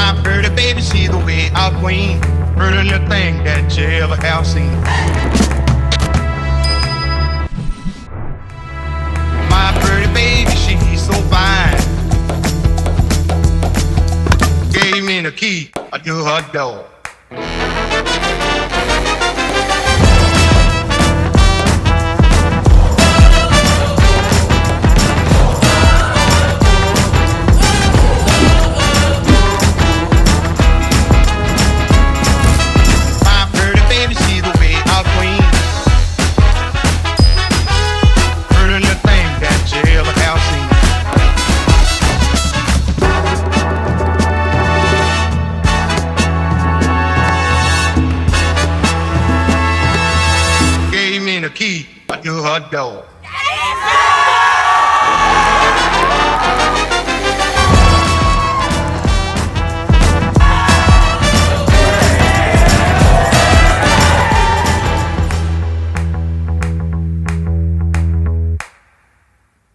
My pretty baby, she's the way out queen, prettiest thing that you ever have seen. My pretty baby, she's so fine. Gave me the key to her door. Key to her door.